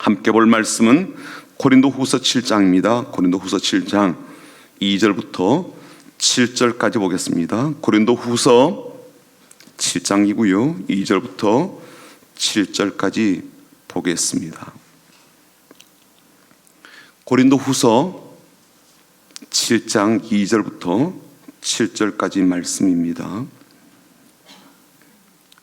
함께 볼 말씀은 고린도후서 7장입니다. 고린도후서 7장 2절부터 7절까지 보겠습니다. 고린도후서 7장이고요. 2절부터 7절까지 보겠습니다. 고린도후서 7장 2절부터 7절까지 말씀입니다.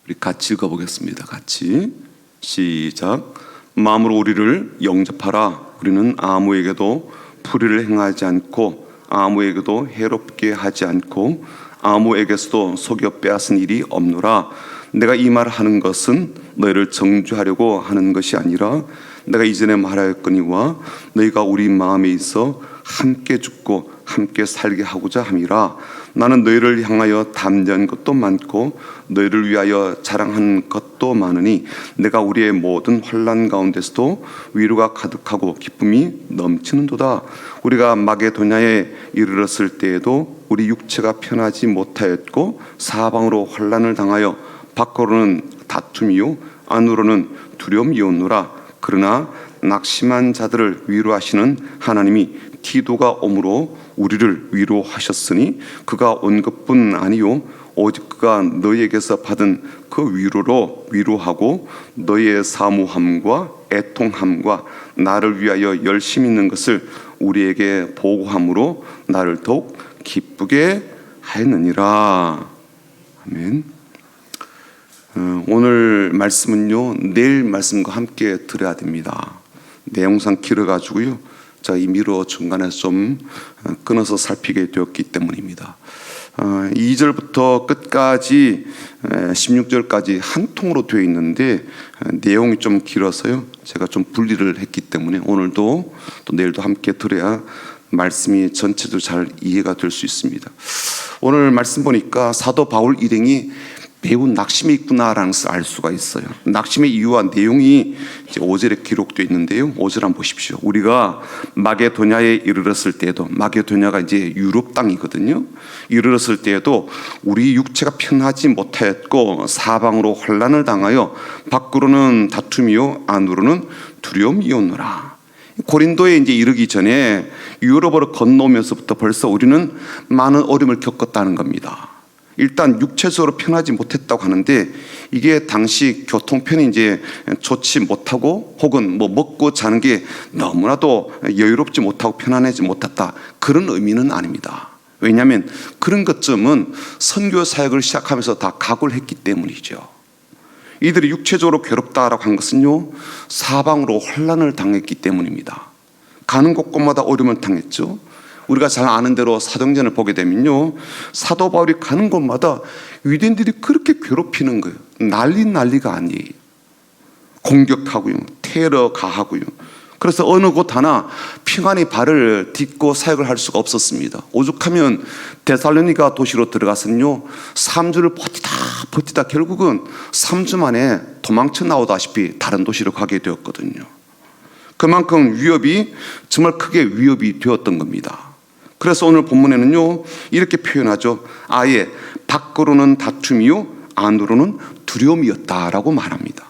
우리 같이 읽어보겠습니다. 같이 시작. 마음으로 우리를 영접하라. 우리는 아무에게도 불의를 행하지 않고 아무에게도 해롭게 하지 않고 아무에게서도 속여 빼앗은 일이 없노라. 내가 이 말을 하는 것은 너희를 정죄하려고 하는 것이 아니라 내가 이전에 말하였거니와 너희가 우리 마음에 있어 함께 죽고 함께 살게 하고자 함이라. 나는 너희를 향하여 담대한 것도 많고 너희를 위하여 자랑한 것도 많으니 내가 우리의 모든 환난 가운데서도 위로가 가득하고 기쁨이 넘치는도다. 우리가 마게도냐에 이르렀을 때에도 우리 육체가 편하지 못하였고 사방으로 환난을 당하여 밖으로는 다툼이요 안으로는 두려움이었노라. 그러나 낙심한 자들을 위로하시는 하나님이 디도가 오므로 우리를 위로하셨으니 그가 온 것뿐 아니요 오직 그가 너희에게서 받은 그 위로로 위로하고 너희의 사모함과 애통함과 나를 위하여 열심히 있는 것을 우리에게 보고함으로 나를 더욱 기쁘게 하였느니라. 아멘. 오늘 말씀은요 내일 말씀과 함께 들어야 됩니다. 내용상 길어가지고요 자, 이 미러 중간에 좀 끊어서 살피게 되었기 때문입니다. 2절부터 끝까지 16절까지 한 통으로 되어 있는데 내용이 좀 길어서요 제가 좀 분리를 했기 때문에 오늘도 또 내일도 함께 들어야 말씀이 전체도 잘 이해가 될 수 있습니다. 오늘 말씀 보니까 사도 바울 일행이 매우 낙심이 있구나라는 것을 알 수가 있어요. 낙심의 이유와 내용이 이제 5절에 기록되어 있는데요. 5절 한번 보십시오. 우리가 마게도냐에 이르렀을 때에도, 마게도냐가 이제 유럽 땅이거든요. 이르렀을 때에도 우리 육체가 편하지 못하였고 사방으로 환난을 당하여 밖으로는 다툼이요 안으로는 두려움이었노라. 고린도에 이제 이르기 전에 유럽으로 건너오면서부터 벌써 우리는 많은 어려움을 겪었다는 겁니다. 일단 육체적으로 편하지 못했다고 하는데 이게 당시 교통편이 이제 좋지 못하고 혹은 뭐 먹고 자는 게 너무나도 여유롭지 못하고 편안하지 못했다 그런 의미는 아닙니다. 왜냐하면 그런 것쯤은 선교 사역을 시작하면서 다 각오를 했기 때문이죠. 이들이 육체적으로 괴롭다라고 한 것은요 사방으로 환난을 당했기 때문입니다. 가는 곳곳마다 어려움을 당했죠. 우리가 잘 아는 대로 사도행전을 보게 되면요 사도 바울이 가는 곳마다 유대인들이 그렇게 괴롭히는 거예요. 난리가 아니에요. 공격하고요 테러 가하고요. 그래서 어느 곳 하나 평안히 발을 딛고 사역을 할 수가 없었습니다. 오죽하면 데살로니가 도시로 들어가서는요 3주를 버티다 결국은 3주 만에 도망쳐 나오다시피 다른 도시로 가게 되었거든요. 그만큼 위협이 정말 크게 위협이 되었던 겁니다. 그래서 오늘 본문에는요 이렇게 표현하죠. 아예 밖으로는 다툼이요 안으로는 두려움이었다라고 말합니다.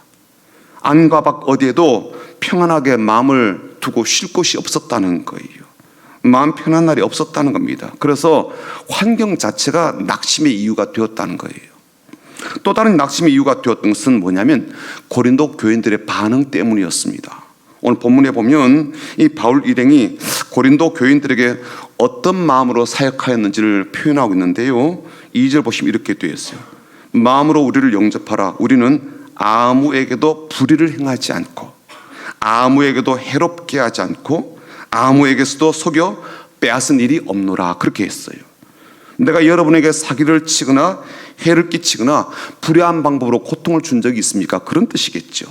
안과 밖 어디에도 평안하게 마음을 두고 쉴 곳이 없었다는 거예요. 마음 편한 날이 없었다는 겁니다. 그래서 환경 자체가 낙심의 이유가 되었다는 거예요. 또 다른 낙심의 이유가 되었던 것은 뭐냐면 고린도 교인들의 반응 때문이었습니다. 오늘 본문에 보면 이 바울 일행이 고린도 교인들에게 어떤 마음으로 사역하였는지를 표현하고 있는데요 2절 보시면 이렇게 되어 있어요. 마음으로 우리를 영접하라. 우리는 아무에게도 불의를 행하지 않고 아무에게도 해롭게 하지 않고 아무에게서도 속여 빼앗은 일이 없노라 그렇게 했어요. 내가 여러분에게 사기를 치거나 해를 끼치거나 불의한 방법으로 고통을 준 적이 있습니까? 그런 뜻이겠죠.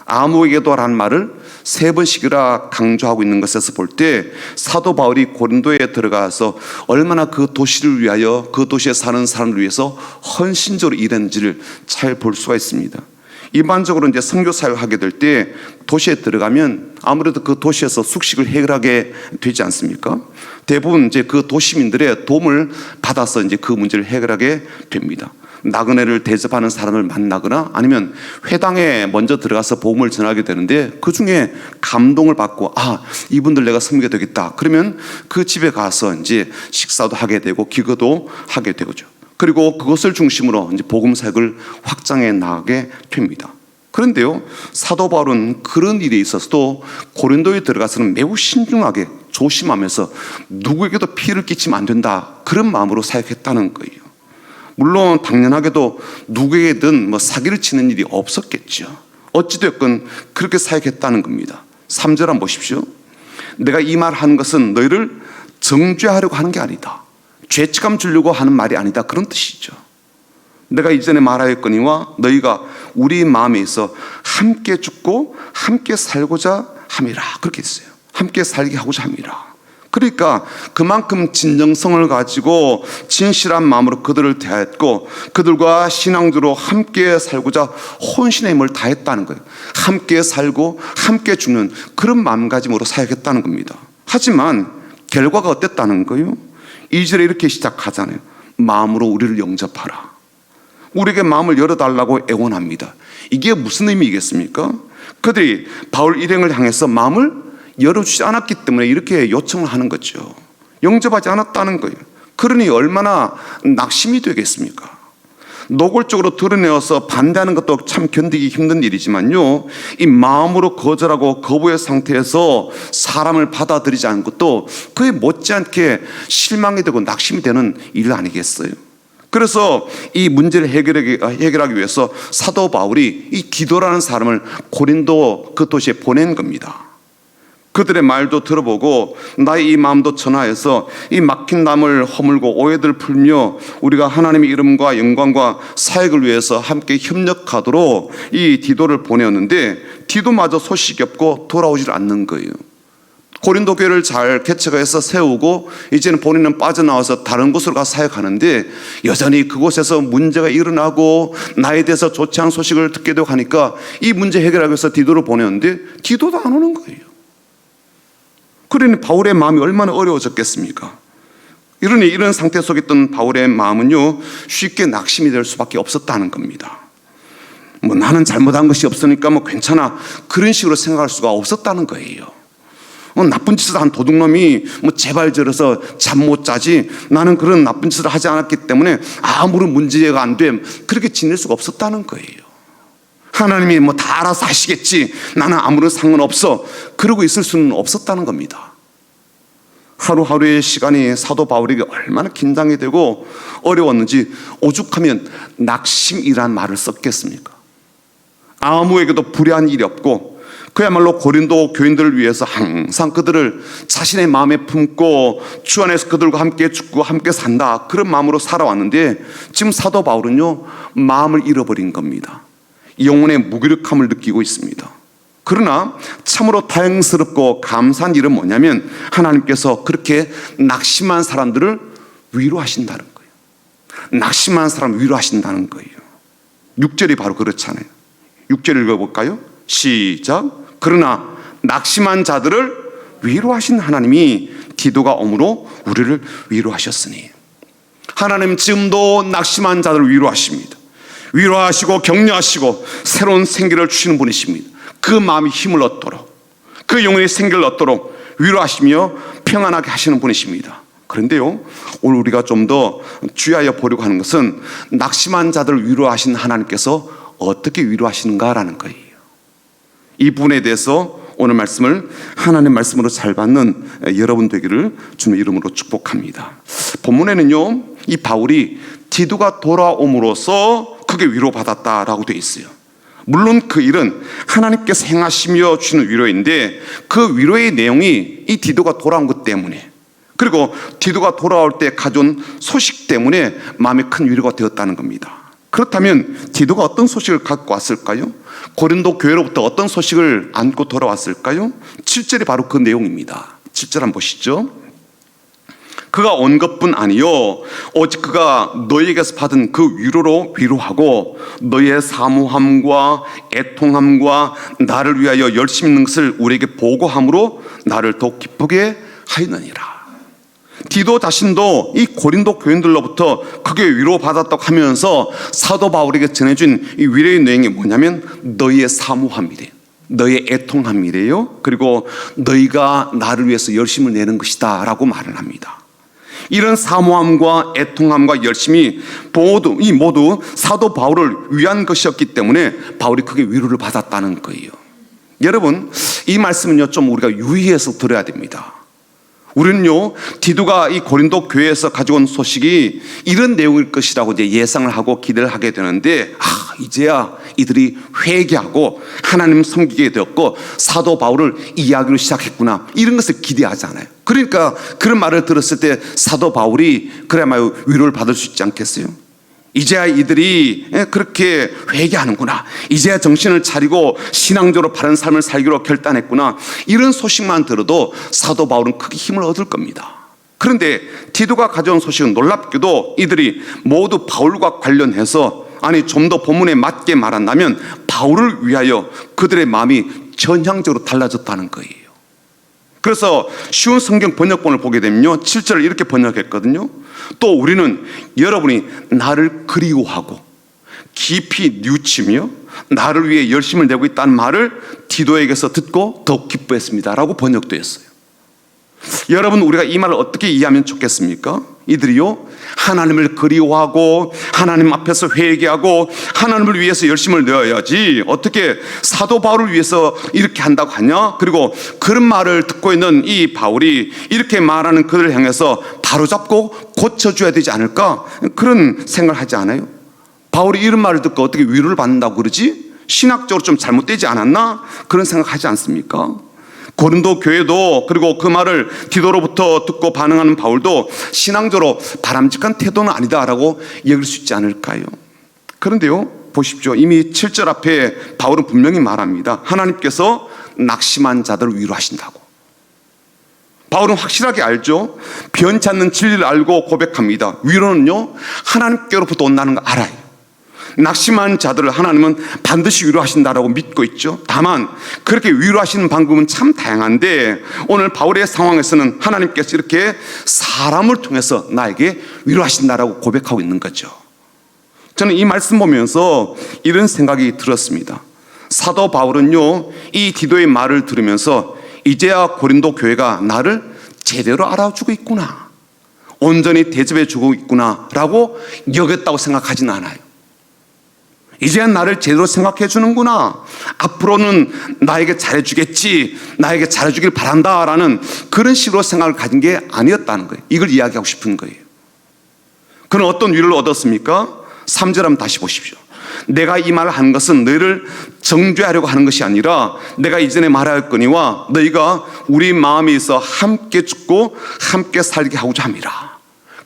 아무에게도 라는 말을 3번씩이나 강조하고 있는 것에서 볼 때 사도 바울이 고린도에 들어가서 얼마나 그 도시를 위하여 그 도시에 사는 사람을 위해서 헌신적으로 일했는지를 잘 볼 수가 있습니다. 일반적으로 이제 선교 사역을 하게 될 때 도시에 들어가면 아무래도 그 도시에서 숙식을 해결하게 되지 않습니까? 대부분 이제 그 도시민들의 도움을 받아서 이제 그 문제를 해결하게 됩니다. 나그네를 대접하는 사람을 만나거나 아니면 회당에 먼저 들어가서 복음을 전하게 되는데 그 중에 감동을 받고 이분들 내가 섬기게 되겠다. 그러면 그 집에 가서 이제 식사도 하게 되고 기도도 하게 되죠. 그리고 그것을 중심으로 이제 복음 사역을 확장해 나가게 됩니다. 그런데요, 사도 바울은 그런 일에 있어서도 고린도에 들어가서는 매우 신중하게 조심하면서 누구에게도 피해를 끼치면 안 된다, 그런 마음으로 사역했다는 거예요. 물론 당연하게도 누구에게든 사기를 치는 일이 없었겠죠. 어찌됐건 그렇게 사역했다는 겁니다. 3절 한번 보십시오. 내가 이 말 하는 것은 너희를 정죄하려고 하는 게 아니다, 죄책감 주려고 하는 말이 아니다, 그런 뜻이죠. 내가 이전에 말하였거니와 너희가 우리 마음에 있어 함께 죽고 함께 살고자 함이라, 그렇게 했어요. 함께 살게 하고자 함이라. 그러니까 그만큼 진정성을 가지고 진실한 마음으로 그들을 대했고 그들과 신앙적으로 함께 살고자 혼신의 힘을 다했다는 거예요. 함께 살고 함께 죽는 그런 마음가짐으로 사역했다는 겁니다. 하지만 결과가 어땠다는 거예요? 2절에 이렇게 시작하잖아요. 마음으로 우리를 영접하라. 우리에게 마음을 열어달라고 애원합니다. 이게 무슨 의미겠습니까? 그들이 바울 일행을 향해서 마음을 열어주지 않았기 때문에 이렇게 요청을 하는 거죠. 영접하지 않았다는 거예요. 그러니 얼마나 낙심이 되겠습니까? 노골적으로 드러내어서 반대하는 것도 참 견디기 힘든 일이지만요, 이 마음으로 거절하고 거부의 상태에서 사람을 받아들이지 않은 것도 그에 못지않게 실망이 되고 낙심이 되는 일 아니겠어요? 그래서 이 문제를 해결하기 위해서 사도 바울이 이 디도라는 사람을 고린도 그 도시에 보낸 겁니다. 그들의 말도 들어보고 나의 이 마음도 전하여서 이 막힌 담을 허물고 오해들 풀며 우리가 하나님의 이름과 영광과 사역을 위해서 함께 협력하도록 이 디도를 보내었는데 디도마저 소식이 없고 돌아오질 않는 거예요. 고린도 교회를 잘 개척해서 세우고 이제는 본인은 빠져나와서 다른 곳으로 가서 사역하는데 여전히 그곳에서 문제가 일어나고 나에 대해서 좋지 않은 소식을 듣게 되고 하니까 이 문제 해결하기 위해서 디도를 보냈는데 디도도 안 오는 거예요. 그러니 바울의 마음이 얼마나 어려워졌겠습니까? 이러니 이런 상태 속에 있던 바울의 마음은요, 쉽게 낙심이 될 수밖에 없었다는 겁니다. 나는 잘못한 것이 없으니까 괜찮아, 그런 식으로 생각할 수가 없었다는 거예요. 나쁜 짓을 한 도둑놈이 제발 저러서 잠 못 자지, 나는 그런 나쁜 짓을 하지 않았기 때문에 아무런 문제가 안 돼, 그렇게 지낼 수가 없었다는 거예요. 하나님이 다 알아서 하시겠지, 나는 아무런 상관없어, 그러고 있을 수는 없었다는 겁니다. 하루하루의 시간이 사도 바울에게 얼마나 긴장이 되고 어려웠는지 오죽하면 낙심이란 말을 썼겠습니까? 아무에게도 불의한 일이 없고 그야말로 고린도 교인들을 위해서 항상 그들을 자신의 마음에 품고 주 안에서 그들과 함께 죽고 함께 산다, 그런 마음으로 살아왔는데 지금 사도 바울은요, 마음을 잃어버린 겁니다. 영혼의 무기력함을 느끼고 있습니다. 그러나 참으로 다행스럽고 감사한 일은 뭐냐면 하나님께서 그렇게 낙심한 사람들을 위로하신다는 거예요. 낙심한 사람 위로하신다는 거예요. 6절이 바로 그렇잖아요. 6절 읽어볼까요? 시작. 그러나 낙심한 자들을 위로하신 하나님이 디도가 오므로 우리를 위로하셨으니. 하나님 지금도 낙심한 자들을 위로하십니다. 위로하시고 격려하시고 새로운 생기를 주시는 분이십니다. 그 마음이 힘을 얻도록, 그 영혼의 생기를 얻도록 위로하시며 평안하게 하시는 분이십니다. 그런데요, 오늘 우리가 좀 더 주의하여 보려고 하는 것은 낙심한 자들을 위로하신 하나님께서 어떻게 위로하시는가라는 거예요. 이 부분에 대해서 오늘 말씀을 하나님의 말씀으로 잘 받는 여러분 되기를 주님의 이름으로 축복합니다. 본문에는요, 이 바울이 디도가 돌아옴으로써 그게 위로받았다라고 되어 있어요. 물론 그 일은 하나님께서 행하시며 주시는 위로인데 그 위로의 내용이 이 디도가 돌아온 것 때문에, 그리고 디도가 돌아올 때 가져온 소식 때문에 마음에 큰 위로가 되었다는 겁니다. 그렇다면 디도가 어떤 소식을 갖고 왔을까요? 고린도 교회로부터 어떤 소식을 안고 돌아왔을까요? 7절이 바로 그 내용입니다. 7절 한번 보시죠. 그가 온 것뿐 아니요 오직 그가 너희에게서 받은 그 위로로 위로하고 너희의 사모함과 애통함과 나를 위하여 열심히 있는 것을 우리에게 보고함으로 나를 더욱 기쁘게 하였느니라. 디도 자신도 이 고린도 교인들로부터 크게 위로받았다고 하면서 사도 바울에게 전해준 이 위로의 내용이 뭐냐면 너희의 사모함이래. 너의 애통함이래요. 그리고 너희가 나를 위해서 열심을 내는 것이다 라고 말을 합니다. 이런 사모함과 애통함과 열심이 모두 사도 바울을 위한 것이었기 때문에 바울이 크게 위로를 받았다는 거예요. 여러분, 이 말씀은요 좀 우리가 유의해서 들어야 됩니다. 우리는요 디도가 이 고린도 교회에서 가져온 소식이 이런 내용일 것이라고 이제 예상을 하고 기대를 하게 되는데, 이제야 이들이 회개하고 하나님 섬기게 되었고 사도 바울을 이야기로 시작했구나, 이런 것을 기대하지 않아요. 그러니까 그런 말을 들었을 때 사도 바울이 그래야말로 위로를 받을 수 있지 않겠어요? 이제야 이들이 그렇게 회개하는구나, 이제야 정신을 차리고 신앙적으로 바른 삶을 살기로 결단했구나, 이런 소식만 들어도 사도 바울은 크게 힘을 얻을 겁니다. 그런데 디도가 가져온 소식은 놀랍게도 이들이 모두 바울과 관련해서, 좀 더 본문에 맞게 말한다면 바울을 위하여 그들의 마음이 전향적으로 달라졌다는 거예요. 그래서 쉬운 성경 번역본을 보게 되면요 7절을 이렇게 번역했거든요. 또 우리는 여러분이 나를 그리워하고 깊이 뉘우치며 나를 위해 열심을 내고 있다는 말을 디도에게서 듣고 더욱 기뻐했습니다 라고 번역되었어요. 여러분, 우리가 이 말을 어떻게 이해하면 좋겠습니까? 이들이요 하나님을 그리워하고 하나님 앞에서 회개하고 하나님을 위해서 열심을 내어야지 어떻게 사도 바울을 위해서 이렇게 한다고 하냐? 그리고 그런 말을 듣고 있는 이 바울이 이렇게 말하는 그들을 향해서 바로잡고 고쳐줘야 되지 않을까? 그런 생각을 하지 않아요? 바울이 이런 말을 듣고 어떻게 위로를 받는다고 그러지? 신학적으로 좀 잘못되지 않았나? 그런 생각하지 않습니까? 고린도 교회도, 그리고 그 말을 디도로부터 듣고 반응하는 바울도 신앙적으로 바람직한 태도는 아니다라고 여길 수 있지 않을까요? 그런데요 보십시오, 이미 7절 앞에 바울은 분명히 말합니다. 하나님께서 낙심한 자들을 위로하신다고. 바울은 확실하게 알죠. 변치 않는 진리를 알고 고백합니다. 위로는요 하나님께로부터 온다는 거 알아요. 낙심한 자들을 하나님은 반드시 위로하신다라고 믿고 있죠. 다만 그렇게 위로하시는 방법은 참 다양한데 오늘 바울의 상황에서는 하나님께서 이렇게 사람을 통해서 나에게 위로하신다라고 고백하고 있는 거죠. 저는 이 말씀 보면서 이런 생각이 들었습니다. 사도 바울은요 이 디도의 말을 들으면서 이제야 고린도 교회가 나를 제대로 알아주고 있구나, 온전히 대접해주고 있구나 라고 여겼다고 생각하지는 않아요. 이제야 나를 제대로 생각해 주는구나, 앞으로는 나에게 잘해주겠지, 나에게 잘해주길 바란다라는 그런 식으로 생각을 가진 게 아니었다는 거예요. 이걸 이야기하고 싶은 거예요. 그는 어떤 위로를 얻었습니까? 3절 한번 다시 보십시오. 내가 이 말을 하는 것은 너희를 정죄하려고 하는 것이 아니라 내가 이전에 말하였거니와 너희가 우리 마음에 있어 함께 죽고 함께 살게 하고자 함이라.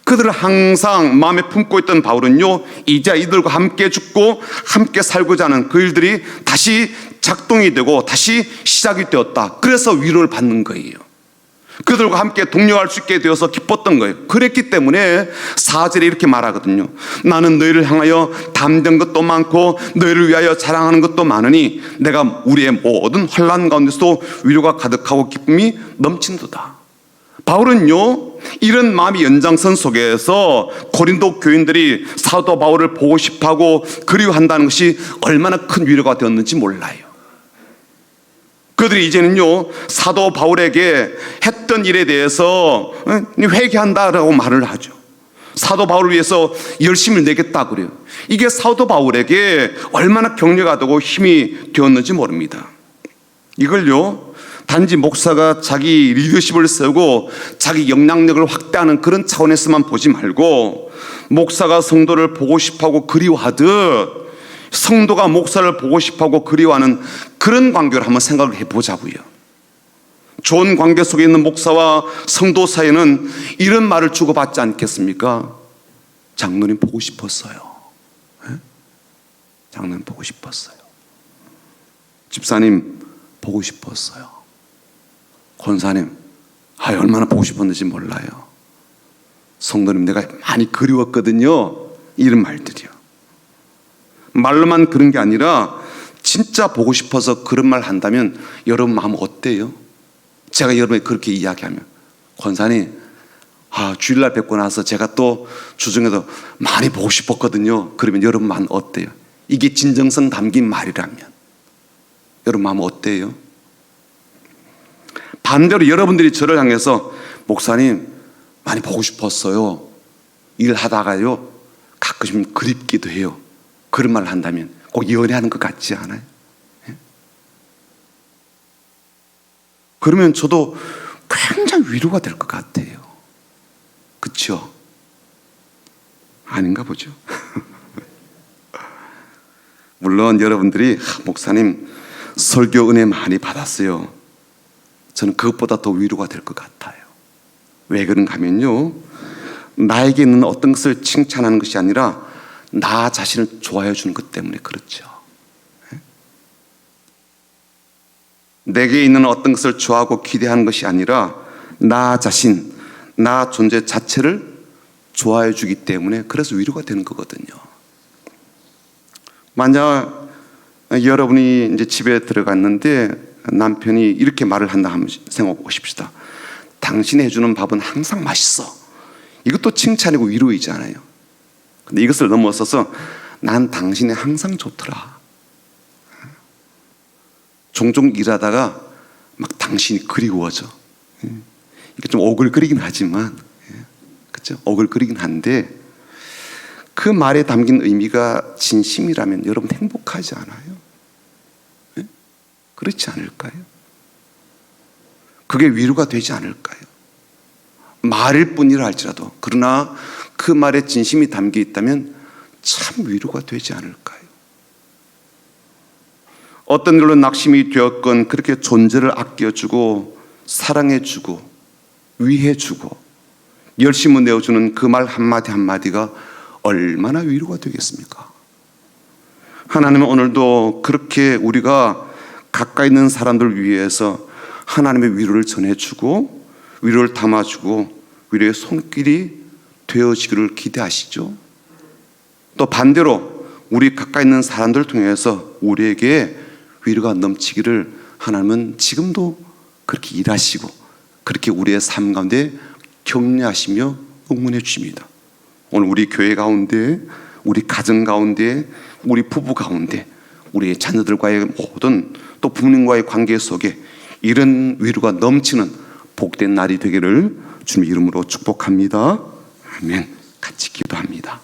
그들을 항상 마음에 품고 있던 바울은요 이제 이들과 함께 죽고 함께 살고자 하는 그 일들이 다시 작동이 되고 다시 시작이 되었다. 그래서 위로를 받는 거예요. 그들과 함께 동력할 수 있게 되어서 기뻤던 거예요. 그랬기 때문에 4절에 이렇게 말하거든요. 나는 너희를 향하여 담대한 것도 많고 너희를 위하여 자랑하는 것도 많으니 내가 우리의 모든 환난 가운데서도 위로가 가득하고 기쁨이 넘친도다. 바울은요 이런 마음의 연장선 속에서 고린도 교인들이 사도 바울을 보고 싶어하고 그리워한다는 것이 얼마나 큰 위로가 되었는지 몰라요. 그들이 이제는요 사도 바울에게 했던 일에 대해서 회개한다라고 말을 하죠. 사도 바울을 위해서 열심을 내겠다 그래요. 이게 사도 바울에게 얼마나 격려가 되고 힘이 되었는지 모릅니다. 이걸요 단지 목사가 자기 리더십을 세우고 자기 영향력을 확대하는 그런 차원에서만 보지 말고 목사가 성도를 보고 싶어하고 그리워하듯 성도가 목사를 보고 싶어하고 그리워하는 그런 관계를 한번 생각을 해보자고요. 좋은 관계 속에 있는 목사와 성도 사이에는 이런 말을 주고받지 않겠습니까? 장로님 보고 싶었어요. 장로님 보고 싶었어요. 집사님 보고 싶었어요. 권사님 얼마나 보고 싶었는지 몰라요. 성도님 내가 많이 그리웠거든요. 이런 말들이요. 말로만 그런 게 아니라 진짜 보고 싶어서 그런 말 한다면 여러분 마음 어때요? 제가 여러분에게 그렇게 이야기하면 권사님 주일날 뵙고 나서 제가 또 주중에도 많이 보고 싶었거든요. 그러면 여러분 마음 어때요? 이게 진정성 담긴 말이라면 여러분 마음 어때요? 반대로 여러분들이 저를 향해서 목사님 많이 보고 싶었어요. 일하다가요 가끔씩 그립기도 해요. 그런 말을 한다면 꼭 연애하는 것 같지 않아요? 예? 그러면 저도 굉장히 위로가 될 것 같아요. 그렇죠? 아닌가 보죠. 물론 여러분들이 목사님 설교 은혜 많이 받았어요. 저는 그것보다 더 위로가 될 것 같아요. 왜 그런가 하면요, 나에게 있는 어떤 것을 칭찬하는 것이 아니라 나 자신을 좋아해 주는 것 때문에 그렇죠. 내게 있는 어떤 것을 좋아하고 기대하는 것이 아니라 나 자신, 나 존재 자체를 좋아해 주기 때문에 그래서 위로가 되는 거거든요. 만약 여러분이 이제 집에 들어갔는데 남편이 이렇게 말을 한다 하면 생각해 보십시다. 당신이 해주는 밥은 항상 맛있어. 이것도 칭찬이고 위로이잖아요. 근데 이것을 넘어서서 난 당신이 항상 좋더라. 종종 일하다가 막 당신이 그리워져. 이게 좀 오글거리긴 하지만, 그렇죠? 오글거리긴 한데 그 말에 담긴 의미가 진심이라면 여러분 행복하지 않아요? 그렇지 않을까요? 그게 위로가 되지 않을까요? 말일 뿐이라 할지라도, 그러나 그 말에 진심이 담겨 있다면 참 위로가 되지 않을까요? 어떤 일로 낙심이 되었건 그렇게 존재를 아껴주고 사랑해주고 위해주고 열심을 내어주는 그 말 한마디 한마디가 얼마나 위로가 되겠습니까? 하나님은 오늘도 그렇게 우리가 가까이 있는 사람들을 위해서 하나님의 위로를 전해주고 위로를 담아주고 위로의 손길이 되어지기를 기대하시죠. 또 반대로 우리 가까이 있는 사람들을 통해서 우리에게 위로가 넘치기를 하나님은 지금도 그렇게 일하시고 그렇게 우리의 삶 가운데 격려하시며 응원해 주십니다. 오늘 우리 교회 가운데, 우리 가정 가운데, 우리 부부 가운데, 우리 자녀들과의 모든 또 부모님과의 관계 속에 이런 위로가 넘치는 복된 날이 되기를 주님의 이름으로 축복합니다. 아멘. 같이 기도합니다.